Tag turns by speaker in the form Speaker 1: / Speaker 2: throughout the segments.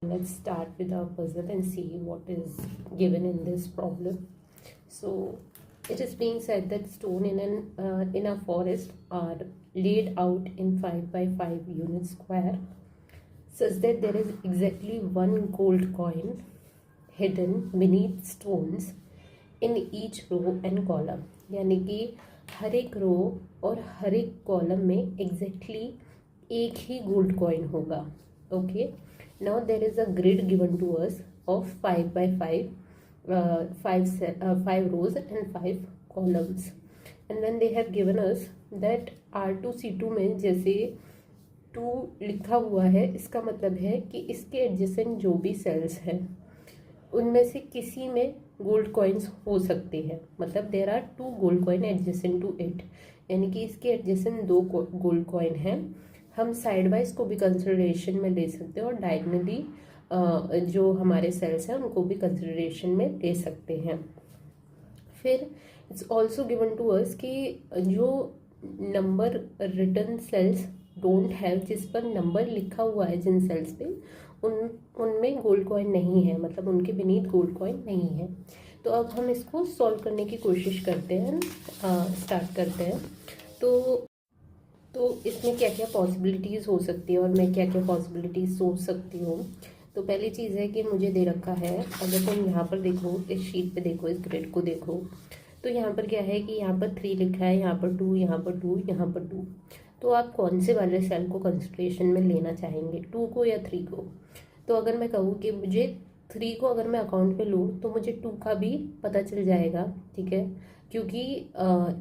Speaker 1: Let's start with our puzzle and see what is given in this problem. So it is being said that stone in a forest are laid out in 5 by 5 unit square such that there is exactly one gold coin hidden beneath stones in each row and column. यानी कि हर एक रो और हर एक column में exactly एक ही gold coin होगा. Okay. Now there is a grid given to us of 5 by 5, 5 rows and 5 columns, and then they have given us that R2C2 में जैसे 2 लिखा हुआ है, इसका मतलब है कि इसके एडजेसेंट जो भी सेल्स हैं उनमें से किसी में गोल्ड कॉइन्स हो सकते हैं. मतलब there are 2 gold coin adjacent to it, यानी कि इसके एडजेसेंट 2 गोल्ड कॉइन हैं. हम साइड वाइज को भी कंसिडरेशन में ले सकते हैं और डायगनली जो हमारे सेल्स हैं उनको भी कंसिडरेशन में ले सकते हैं. फिर it's also given to us कि जो number written cells don't have, जिस पर नंबर लिखा हुआ है जिन सेल्स पे, उनमें गोल्ड कॉइन नहीं है, मतलब उनके बीनीथ गोल्ड कॉइन नहीं है. तो अब हम इसको सॉल्व करने की कोशिश करते हैं, स्टार्ट करते हैं. तो इसमें क्या क्या पॉसिबिलिटीज़ हो सकती है और मैं क्या क्या पॉसिबिलिटीज़ सोच सकती हूँ. तो पहली चीज़ है कि मुझे दे रखा है, अगर तुम यहाँ पर देखो, इस शीट पे देखो, इस ग्रिड को देखो, तो यहाँ पर क्या है कि यहाँ पर 3 लिखा है, यहाँ पर 2, यहाँ पर 2, यहाँ पर 2. तो आप कौन से वाले सेल को कंसिडरेशन में लेना चाहेंगे, 2 को या 3 को? तो अगर मैं कहूँ कि मुझे 3 को अगर मैं अकाउंट पे लूँ तो मुझे 2 का भी पता चल जाएगा. ठीक है, क्योंकि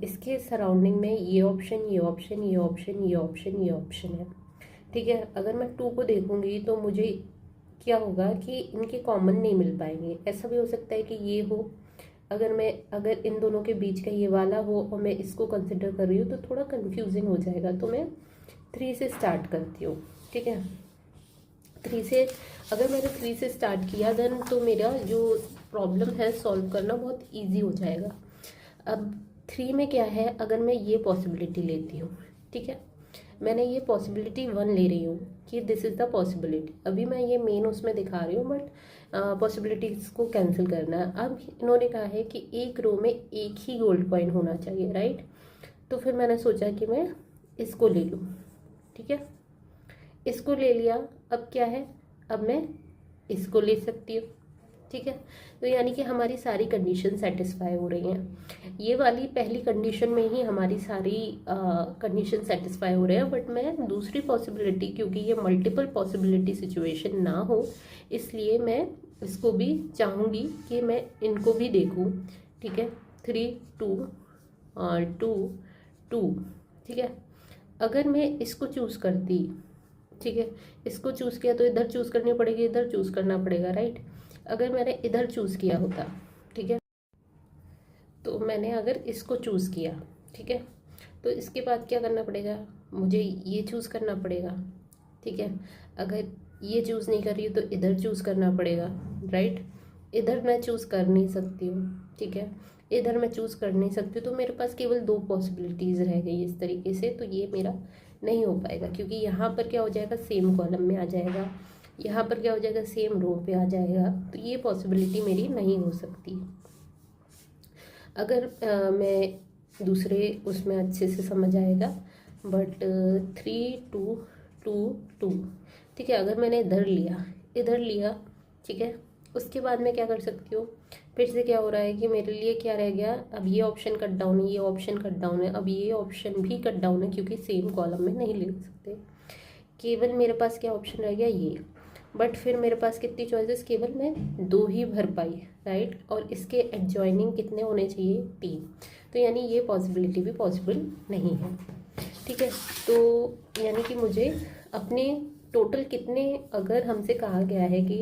Speaker 1: इसके सराउंडिंग में ये ऑप्शन, ये ऑप्शन, ये ऑप्शन, ये ऑप्शन, ये ऑप्शन है. ठीक है, अगर मैं 2 को देखूंगी तो मुझे क्या होगा कि इनके कॉमन नहीं मिल पाएंगे. ऐसा भी हो सकता है कि ये हो, अगर इन दोनों के बीच का ये वाला हो और मैं इसको कंसिडर कर रही हूँ तो थोड़ा कंफ्यूजिंग हो जाएगा. तो मैं 3 से स्टार्ट करती हूँ. ठीक है, 3 से, अगर मैंने 3 से स्टार्ट किया देन तो मेरा जो प्रॉब्लम है सॉल्व करना बहुत ईजी हो जाएगा. अब 3 में क्या है, अगर मैं ये पॉसिबिलिटी लेती हूँ, ठीक है, मैंने ये पॉसिबिलिटी 1 ले रही हूँ कि दिस इज़ द पॉसिबिलिटी. अभी मैं ये मेन उसमें दिखा रही हूँ, बट पॉसिबिलिटीज़ को कैंसिल करना है. अब इन्होंने कहा है कि एक रो में एक ही गोल्ड कॉइन होना चाहिए, राइट. तो फिर मैंने सोचा कि मैं इसको ले लूँ. ठीक है, इसको ले लिया. अब क्या है, अब मैं इसको ले सकती हूँ. ठीक है, तो यानी कि हमारी सारी कंडीशन सेटिस्फाई हो रही हैं. ये वाली पहली कंडीशन में ही हमारी सारी कंडीशन सेटिस्फाई हो रहे हैं. बट मैं दूसरी पॉसिबिलिटी, क्योंकि ये मल्टीपल पॉसिबिलिटी सिचुएशन ना हो, इसलिए मैं इसको भी चाहूँगी कि मैं इनको भी देखूँ. ठीक है, 3, 2, 2, 2. ठीक है, अगर मैं इसको चूज़ करती, ठीक है, इसको चूज़ किया तो इधर चूज़ करनी पड़ेगी, इधर चूज़ करना पड़ेगा, राइट. अगर मैंने इधर चूज़ किया होता, ठीक है, तो मैंने अगर इसको चूज़ किया, ठीक है, तो इसके बाद क्या करना पड़ेगा, मुझे ये चूज़ करना पड़ेगा. ठीक है, अगर ये चूज़ नहीं कर रही हूँ तो इधर चूज़ करना पड़ेगा, राइट. इधर मैं चूज़ कर नहीं सकती हूँ. ठीक है, इधर मैं चूज़ कर नहीं सकती हूँ. तो मेरे पास केवल 2 पॉसिबिलिटीज़ रह गई इस तरीके से. तो ये मेरा नहीं हो पाएगा, क्योंकि यहाँ पर क्या हो जाएगा, सेम कॉलम में आ जाएगा, यहाँ पर क्या हो जाएगा, सेम रो पे आ जाएगा. तो ये पॉसिबिलिटी मेरी नहीं हो सकती. अगर मैं दूसरे उसमें अच्छे से समझ आएगा. बट 3, 2, 2, 2. ठीक है, अगर मैंने इधर लिया, ठीक है, उसके बाद मैं क्या कर सकती हूँ, फिर से क्या हो रहा है कि मेरे लिए क्या रह गया, अब ये ऑप्शन कट डाउन है, ये ऑप्शन कट डाउन है, अब ये ऑप्शन भी कट डाउन है, क्योंकि सेम कॉलम में नहीं ले सकते. केवल मेरे पास क्या ऑप्शन रह गया, ये. बट फिर मेरे पास कितनी चॉइसेस, केवल मैं 2 ही भर पाई, राइट. और इसके एडजॉइनिंग कितने होने चाहिए, 3. तो यानी ये पॉसिबिलिटी भी पॉसिबल नहीं है. ठीक है, तो यानी कि मुझे अपने टोटल कितने, अगर हमसे कहा गया है कि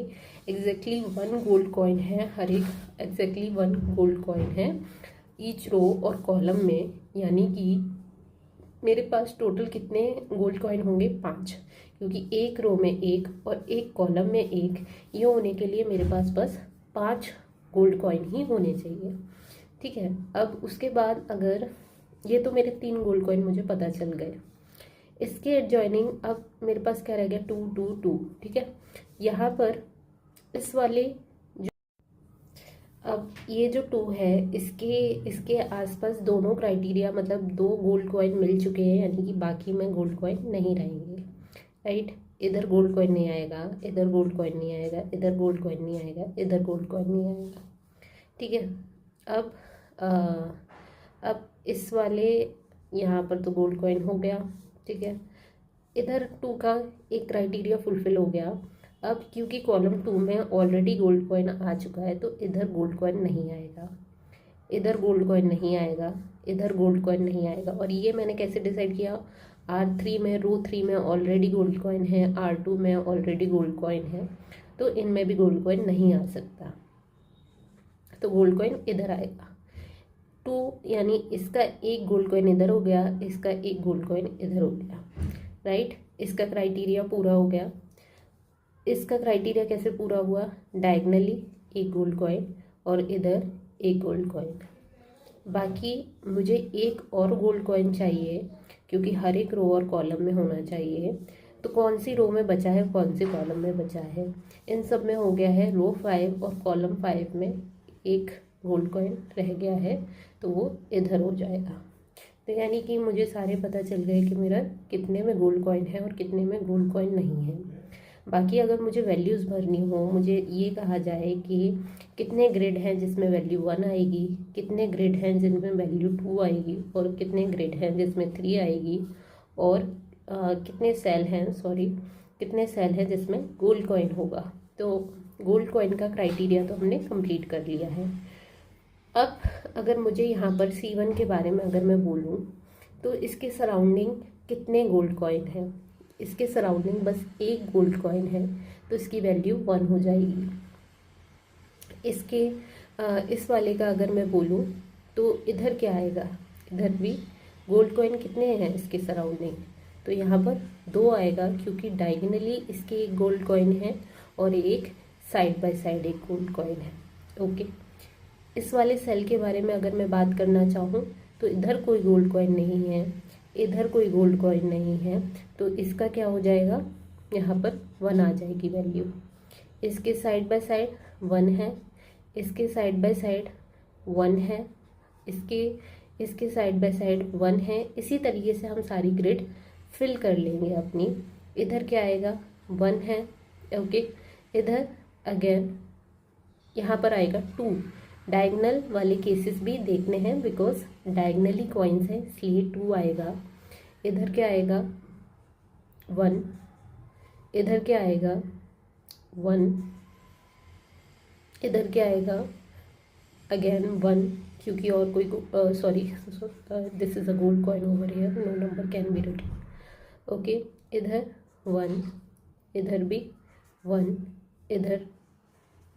Speaker 1: एग्जैक्टली 1 गोल्ड कॉइन है, हर एक एग्जैक्टली 1 गोल्ड कॉइन है ईच रो और कॉलम में, यानी कि मेरे पास टोटल कितने गोल्ड कॉइन होंगे, 5. क्योंकि एक रो में 1 और एक कॉलम में 1, ये होने के लिए मेरे पास बस 5 गोल्ड कॉइन ही होने चाहिए. ठीक है, अब उसके बाद अगर ये, तो मेरे 3 गोल्ड कॉइन मुझे पता चल गए. इसके एडजॉइनिंग अब मेरे पास क्या रह गया, 2, 2, 2. ठीक है, यहाँ पर इस वाले अब ये जो 2 है इसके इसके आसपास दोनों क्राइटेरिया मतलब 2 गोल्ड कॉइन मिल चुके हैं, यानी कि बाकी में गोल्ड कॉइन नहीं रहेंगे, राइट। इधर गोल्ड कॉइन नहीं आएगा, इधर गोल्ड कॉइन नहीं आएगा, इधर गोल्ड कॉइन नहीं आएगा, इधर गोल्ड कॉइन नहीं आएगा, ठीक है। अब अब इस वाले यहाँ पर तो गोल्ड कॉइन हो गया, ठीक है। इधर 2 का एक क्राइटेरिया फुलफिल हो गया। अब क्योंकि कॉलम 2 में ऑलरेडी गोल्ड कॉइन आ चुका है तो इधर गोल्ड कॉइन नहीं आएगा, इधर गोल्ड कॉइन नहीं आएगा, इधर गोल्ड कॉइन नहीं आएगा। और ये मैंने कैसे डिसाइड किया, R3 में रो 3 में ऑलरेडी गोल्ड कॉइन है, R2 में ऑलरेडी गोल्ड कॉइन है, तो इनमें भी गोल्ड कॉइन नहीं आ सकता, तो गोल्ड कॉइन इधर आएगा। 2 यानी इसका एक गोल्ड कॉइन इधर हो गया, इसका एक गोल्ड कॉइन इधर हो गया, राइट। इसका क्राइटेरिया पूरा हो गया। इसका क्राइटेरिया कैसे पूरा हुआ, डायगनली एक गोल्ड कॉइन और इधर एक गोल्ड कॉइन। बाकी मुझे एक और गोल्ड कॉइन चाहिए क्योंकि हर एक रो और कॉलम में होना चाहिए। तो कौन सी रो में बचा है, कौन सी कॉलम में बचा है, इन सब में हो गया है। रो 5 और कॉलम 5 में एक गोल्ड कॉइन रह गया है तो वो इधर हो जाएगा। तो यानी कि मुझे सारे पता चल गए कि मेरा कितने में गोल्ड कॉइन है और कितने में गोल्ड कॉइन नहीं है। बाकी अगर मुझे वैल्यूज़ भरनी हो, मुझे ये कहा जाए कि कितने ग्रिड हैं जिसमें वैल्यू 1 आएगी, कितने ग्रिड हैं जिनमें वैल्यू 2 आएगी और कितने ग्रिड हैं जिसमें 3 आएगी, और कितने सेल हैं जिसमें गोल्ड कॉइन होगा। तो गोल्ड कॉइन का क्राइटेरिया तो हमने कंप्लीट कर लिया है। अब अगर मुझे यहाँ पर C1 के बारे में अगर मैं बोलूँ तो इसके सराउंडिंग कितने गोल्ड कॉइन हैं, इसके सराउंडिंग बस एक गोल्ड कॉइन है तो इसकी वैल्यू 1 हो जाएगी। इसके इस वाले का अगर मैं बोलूँ तो इधर क्या आएगा, इधर भी गोल्ड कॉइन कितने हैं इसके सराउंडिंग, तो यहाँ पर 2 आएगा क्योंकि डायगनली इसके एक गोल्ड कॉइन है और एक साइड बाय साइड एक गोल्ड कॉइन है, ओके। इस वाले सेल के बारे में अगर मैं बात करना चाहूँ तो इधर कोई गोल्ड कॉइन नहीं है, इधर कोई गोल्ड कॉइन नहीं है, तो इसका क्या हो जाएगा, यहाँ पर 1 आ जाएगी वैल्यू। इसके साइड बाय साइड 1 है, इसके साइड बाय साइड 1 है, इसके साइड बाय साइड 1 है। इसी तरीके से हम सारी ग्रिड फिल कर लेंगे अपनी। इधर क्या आएगा, 1 है, ओके। इधर अगेन यहाँ पर आएगा 2। डायगनल वाले केसेस भी देखने हैं बिकॉज डायगनली कॉइन्स है इसलिए 2 आएगा। इधर क्या आएगा, 1, इधर क्या आएगा 1, इधर क्या आएगा अगेन 1 क्योंकि और कोई sorry this is a gold coin over here, no number can be written, okay. इधर 1, इधर भी 1, इधर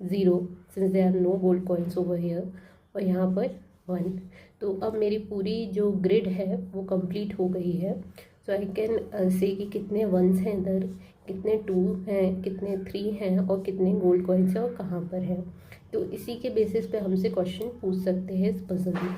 Speaker 1: 0 since there are no gold coins over here, और यहाँ पर 1। तो अब मेरी पूरी जो ग्रिड है वो कंप्लीट हो गई है। सो आई कैन से कि कितने 1s हैं इधर, कितने 2 हैं, कितने 3 हैं और कितने गोल्ड कॉइन्स हैं और कहाँ पर हैं। तो इसी के बेसिस पे हमसे क्वेश्चन पूछ सकते हैं इस पजल में।